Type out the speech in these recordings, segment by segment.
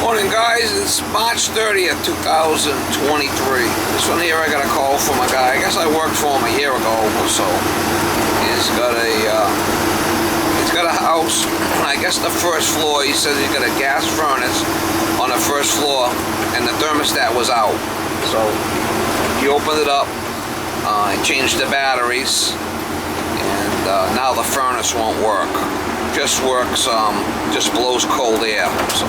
Morning guys, it's March 30th, 2023. This one here I got a call from a guy. I guess I worked for him a year ago or so. He's got a house, I guess the first floor. He says he's got a gas furnace on the first floor and the thermostat was out. So he opened it up, he changed the batteries, and now the furnace won't work. Just works, just blows cold air. So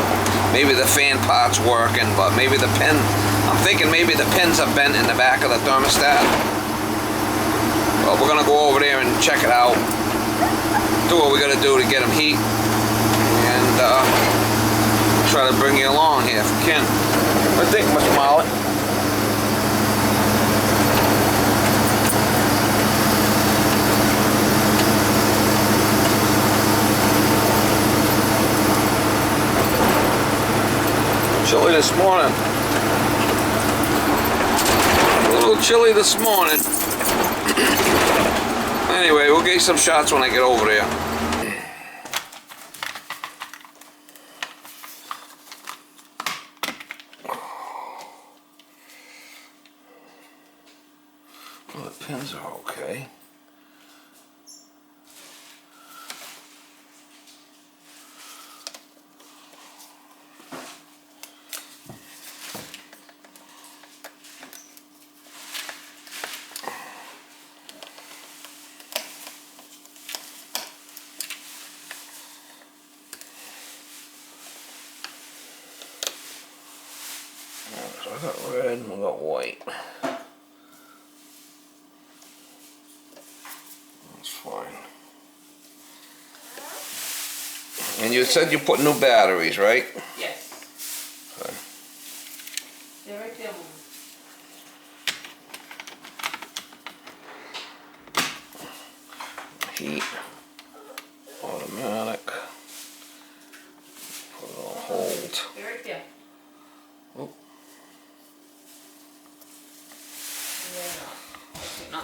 maybe the fan part's working, but maybe the pin, I'm thinking maybe the pins are bent in the back of the thermostat. Well, we're gonna go over there and check it out, do what we gotta do to get them heat, and try to bring you along here if we can. I think, Mr. Mollet. Chilly this morning. A little chilly this morning. Anyway, we'll get some shots when I get over there. Well, the pins are okay. So I got red and I got white. That's fine. And you said you put new batteries, right? Yes. Okay. They're right there. Heat. Automatic. Put it on hold. They're right there. Oh. No.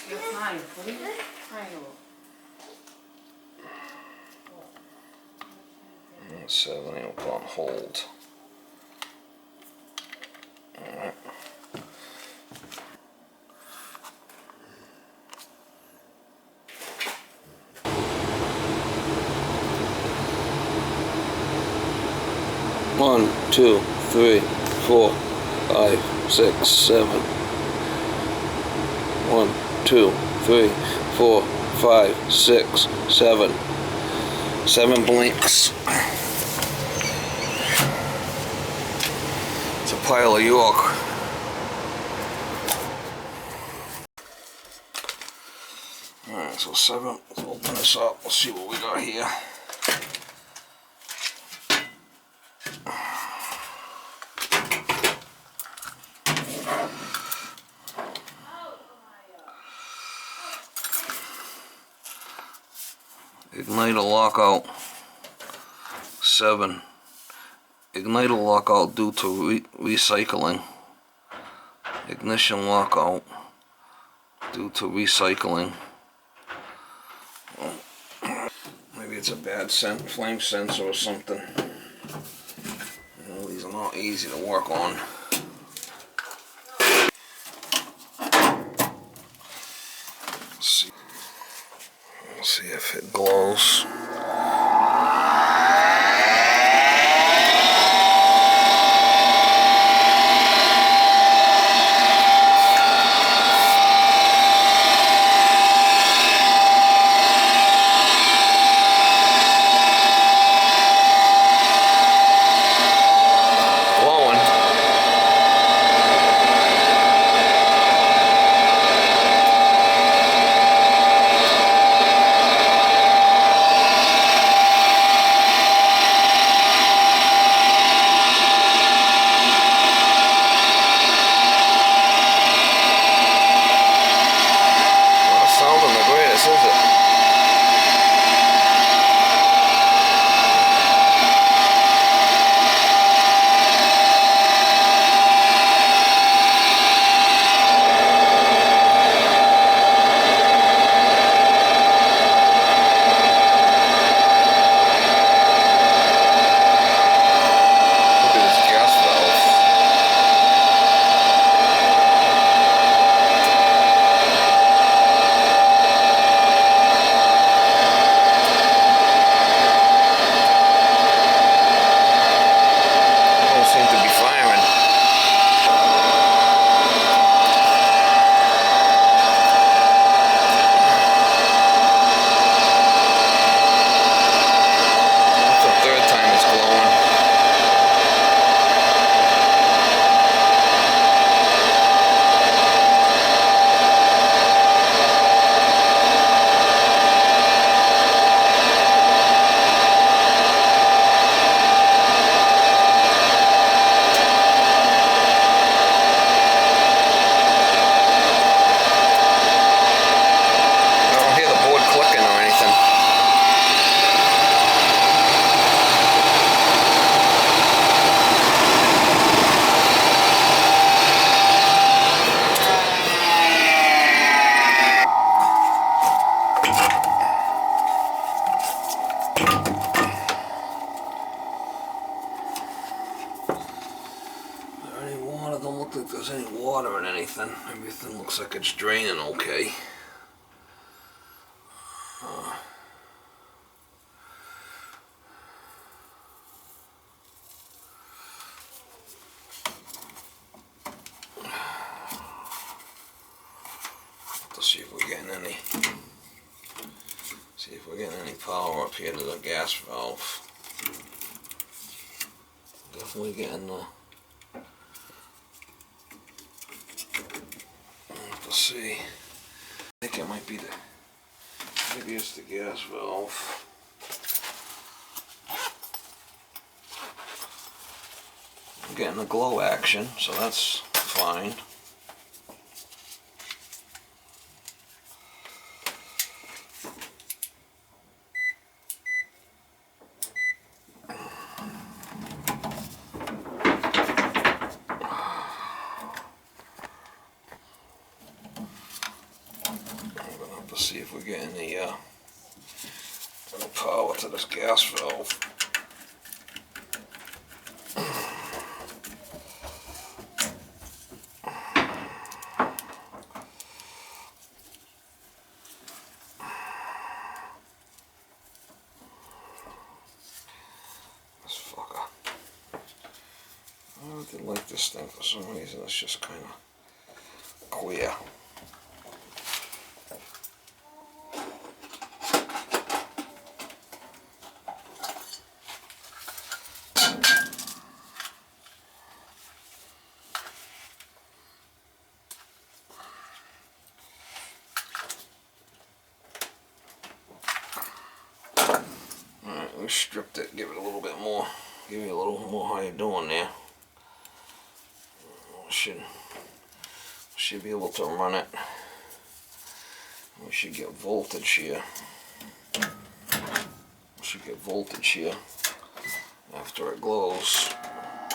You're fine. What are you trying to? 7, it'll put on hold. Alright. One, 2, 3, 4, 5, 6, 7. 1, 2, 3, 4, 5, 6, 7. 7 blinks. It's a pile of York. Alright, so 7. Let's open this up. Let's see what we got here. Igniter lockout. 7. Igniter lockout due to recycling. Ignition lockout due to recycling. Maybe it's a bad flame sensor or something. You know, these are not easy to work on. Let's see if it glows. if there's any water in anything. Everything looks like it's draining okay. Let's see if we're getting any. See if we're getting any power up here to the gas valve. Definitely getting the. Let's see. I think it might be the. Maybe it's the gas valve. I'm getting the glow action, so that's fine. See if we're getting the power to this gas valve. This fucker. I didn't like this thing for some reason. It's just kind of queer. Stripped it, give it a little bit more, give you a little more how you're doing there. Should be able to run it. We should get voltage here. We should get voltage here after it glows.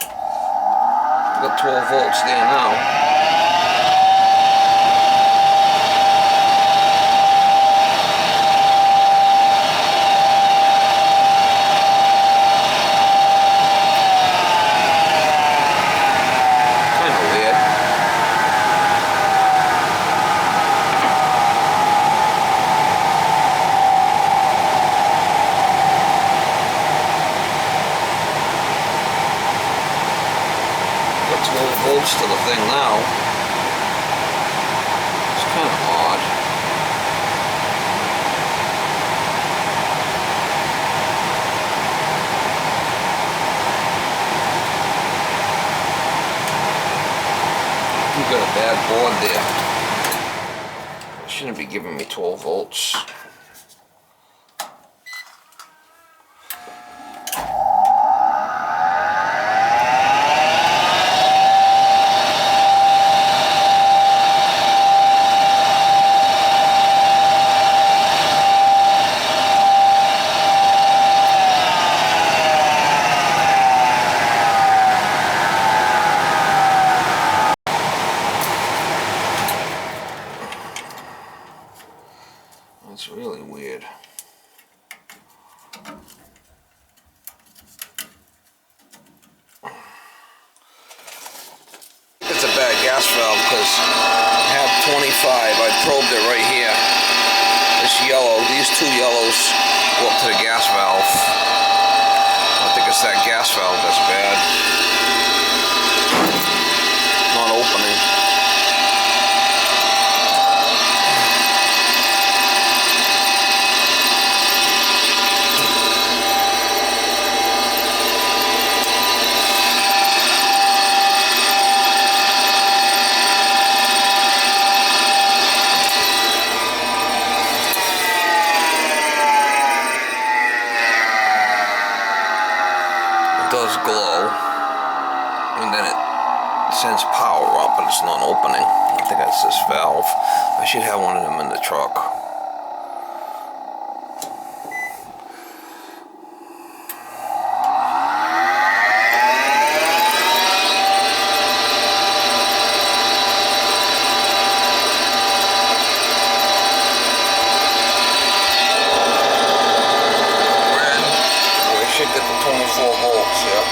Got 12 volts there now. To the thing now. It's kind of odd. You've got a bad board there. It shouldn't be giving me 12 volts. That's really weird. It's a bad gas valve because I have 25. I probed it right here. This yellow, these two yellows go up to the gas valve. I think it's that gas valve that's bad. Not opening. Does glow, and then it sends power up, but it's not opening. I think that's this valve. I should have one of them in the truck. Should get the 24 volts, yeah.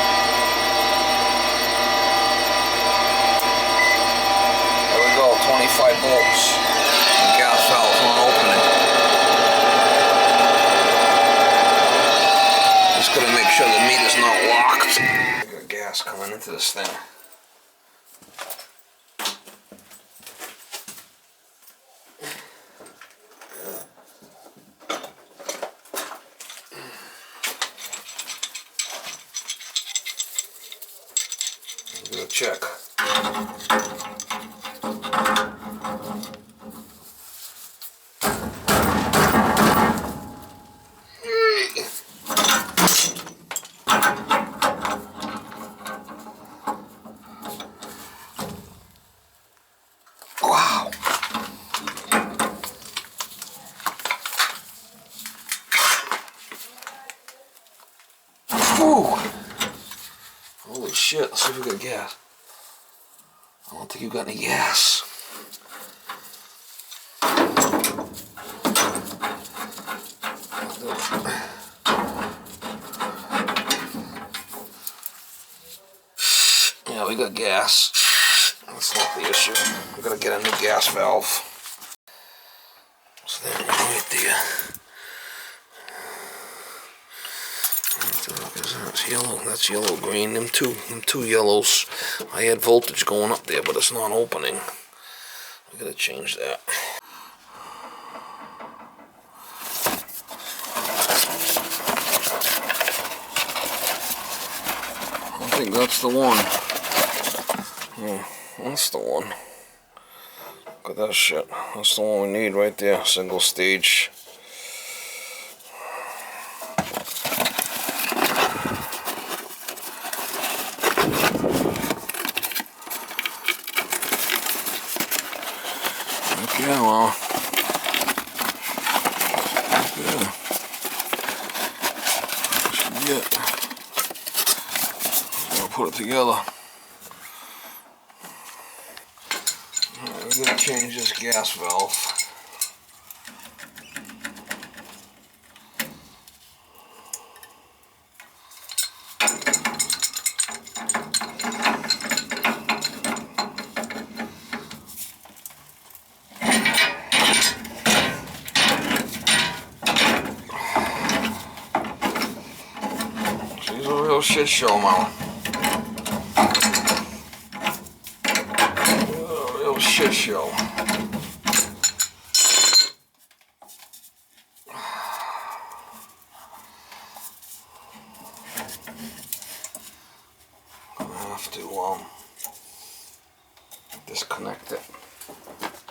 Oops. The gas valve's not opening. Just gotta make sure the meter's not locked. I got gas coming into this thing. Do a check. Wow. Whew. Holy shit, let's see if we got gas. I don't think you got any gas. Yeah, we got gas. That's not the issue. We gotta get a new gas valve. So there, right there. That's yellow. That's yellow green. Them two yellows. I had voltage going up there, but it's not opening. I gotta change that. I think that's the one. Yeah, that's the one. Look at that shit. That's the one we need right there. Single stage. Yeah, well. Yeah. Should be it. I'll put it together. Alright, we're gonna change this gas valve. She's a real shit show, Mama. A real shit show. I'm gonna have to disconnect it.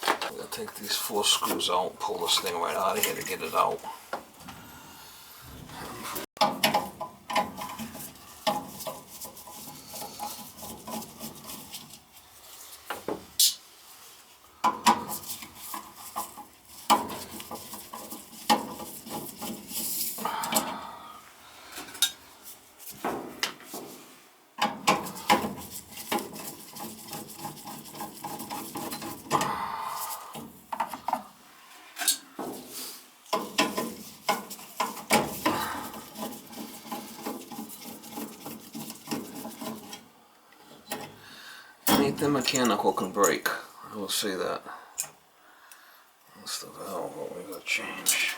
I'm gonna take these 4 screws out, pull this thing right out of here to get it out. Anything mechanical can break. I will say that. That's the valve what we gotta change.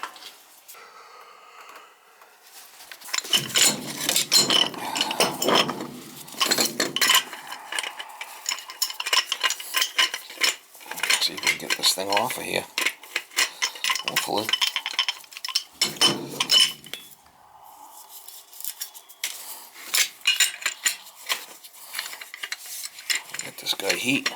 Let's see if we can get this thing off of here. Hopefully. Get this guy heat.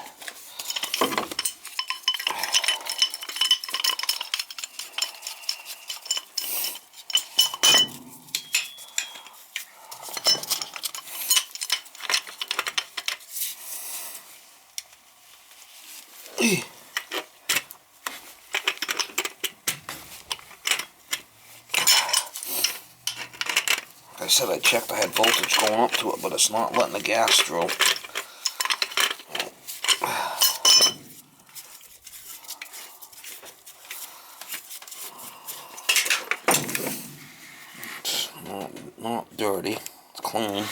Like I said, I checked, I had voltage going up to it, but it's not letting the gas through. It's not dirty, it's clean.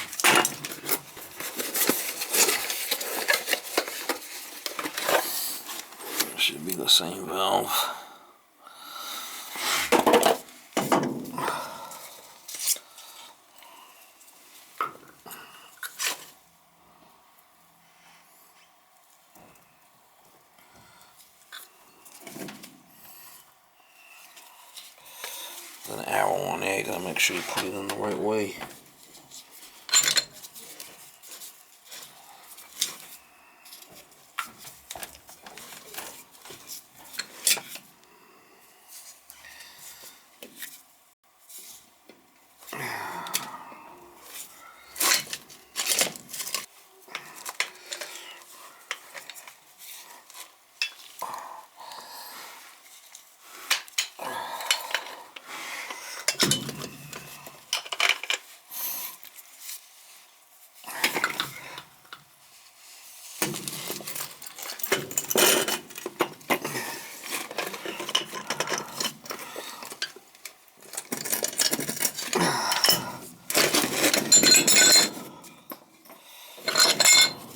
Should the same valve. There's an arrow on there, you gotta make sure you put it in the right way.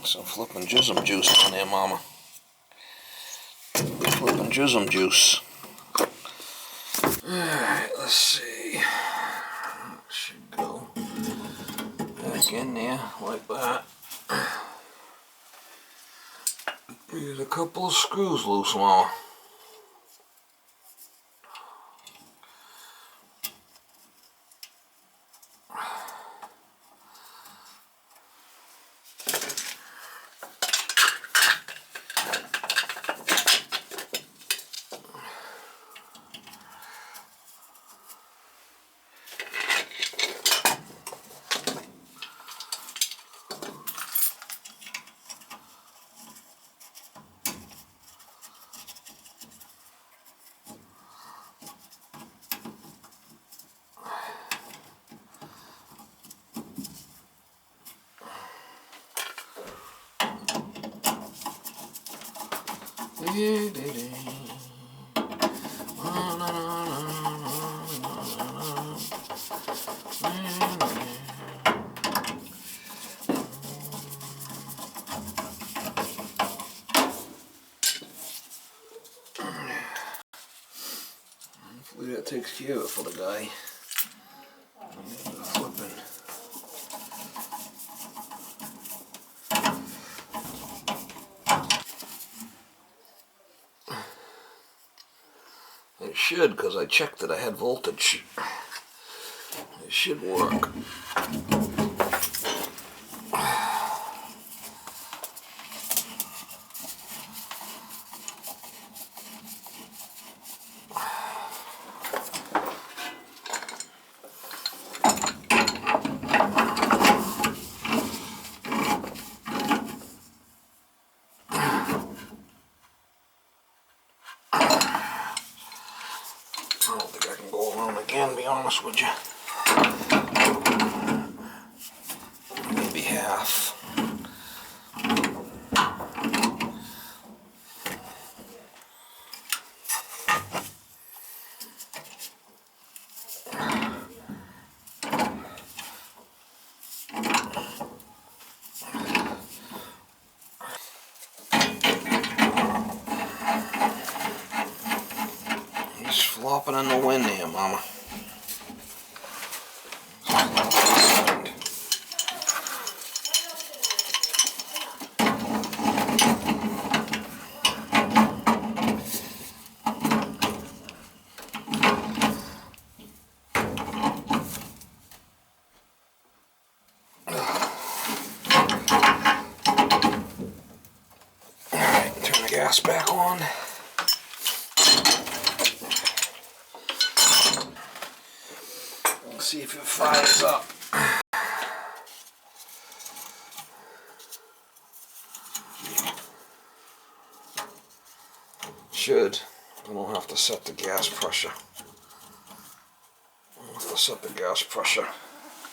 Some flipping jism juice on there, mama. Flipping jism juice. Alright, let's see. That should go back in there like that. There's a couple of screws loose, mama. Hopefully that takes care of it for the guy. Flipping. It should, because I checked that I had voltage. It should work. I don't think I can go around again, to be honest with you. Maybe half. He's flopping in the wind here, mama. Alright, turn the gas back on. See if it fires up. Should. I don't have to set the gas pressure. I don't have to set the gas pressure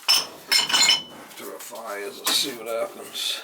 after it fires. Let's see what happens.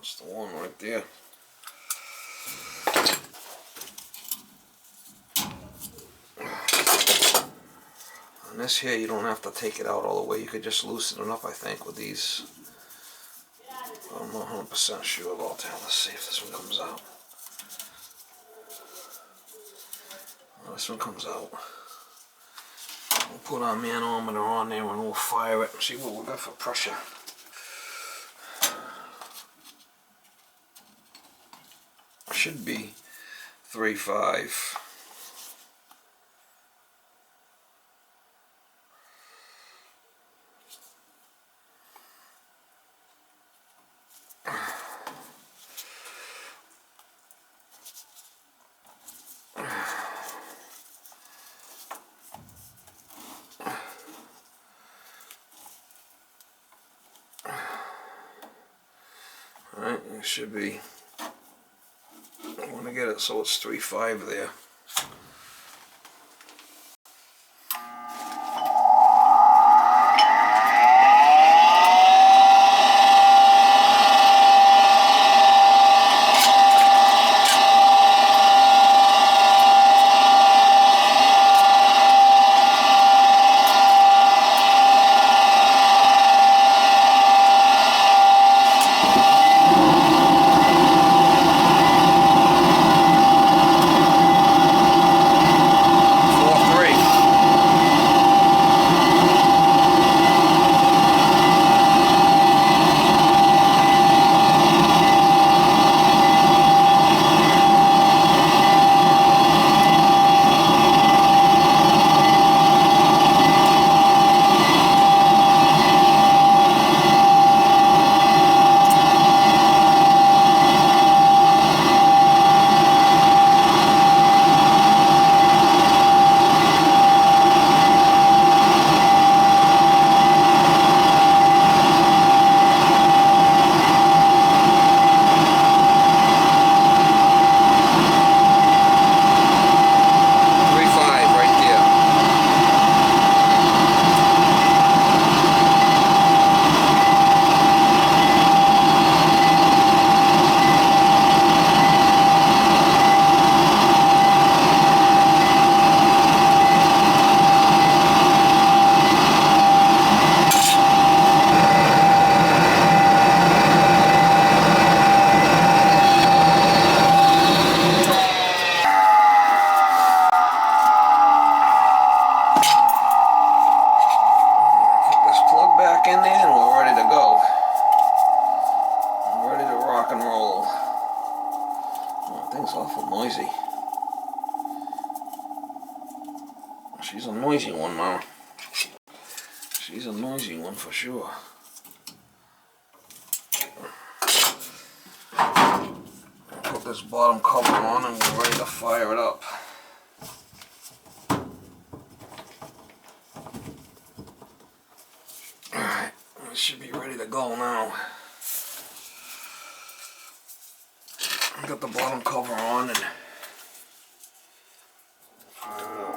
That's the one right there. And this here, you don't have to take it out all the way. You could just loosen it up, I think, with these. I'm not 100% sure about that. Let's see if this one comes out. Well, this one comes out. We'll put our manometer on there and we'll fire it and see what we got for pressure. Should be 3.5. Alright, it should be. I want to get it so it's 3.5 there. Noisy. She's a noisy one, Mama. She's a noisy one for sure. Put this bottom cover on and we're ready to fire it up. Alright, we should be ready to go now. Got the bottom cover on and fire it up.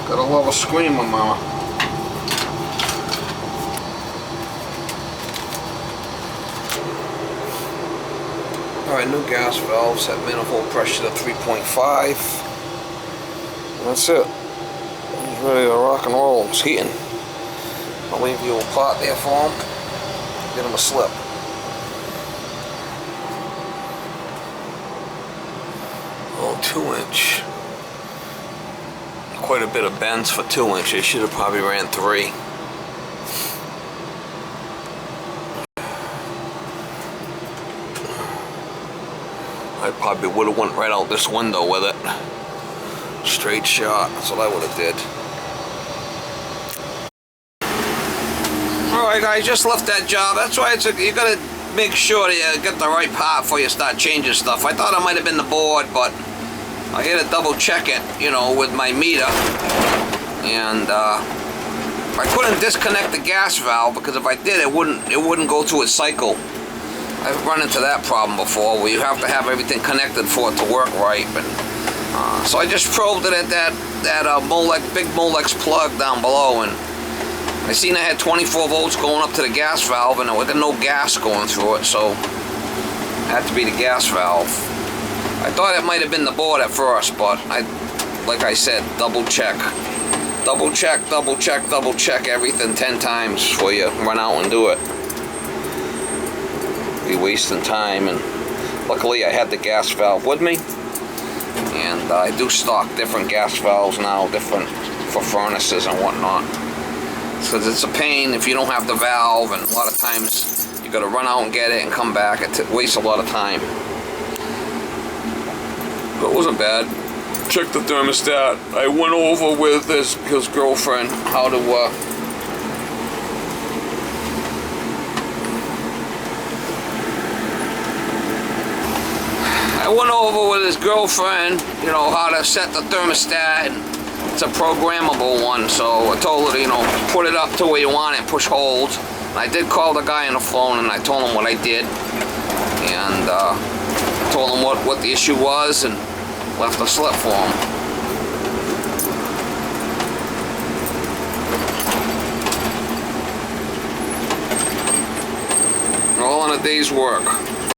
Gotta love a screamer, Mama. Alright, new gas valve, set manifold pressure to 3.5. That's it. It's ready to rock and roll. It's heating. I'll leave you a pot there for him. get him a slip. Oh, 2-inch. Quite a bit of bends for 2 inches. Should have probably ran 3. I probably would have went right out this window with it. Straight shot. That's what I would have did. Alright guys, just left that job. That's why you gotta make sure that you get the right part before you start changing stuff. I thought it might have been the board, but I had to double check it, you know, with my meter. And I couldn't disconnect the gas valve, because if I did, it wouldn't go through its cycle. I've run into that problem before, where you have to have everything connected for it to work right. But so I just probed it at that big Molex plug down below, and I seen I had 24 volts going up to the gas valve, and there was no gas going through it, so it had to be the gas valve. I thought it might have been the board at first, but like I said, double check everything 10 times before you run out and do it. Be wasting time. And luckily I had the gas valve with me, and I do stock different gas valves now, different for furnaces and whatnot, because it's a pain if you don't have the valve, and a lot of times you got to run out and get it and come back. It wastes a lot of time. But it wasn't bad. Check the thermostat. I went over with his girlfriend how to you know, how to set the thermostat. It's a programmable one, so I told her to, you know, put it up to where you want it, push hold. And I did call the guy on the phone, and I told him what I did, and told him what the issue was, and left a slip for him. All in a day's work.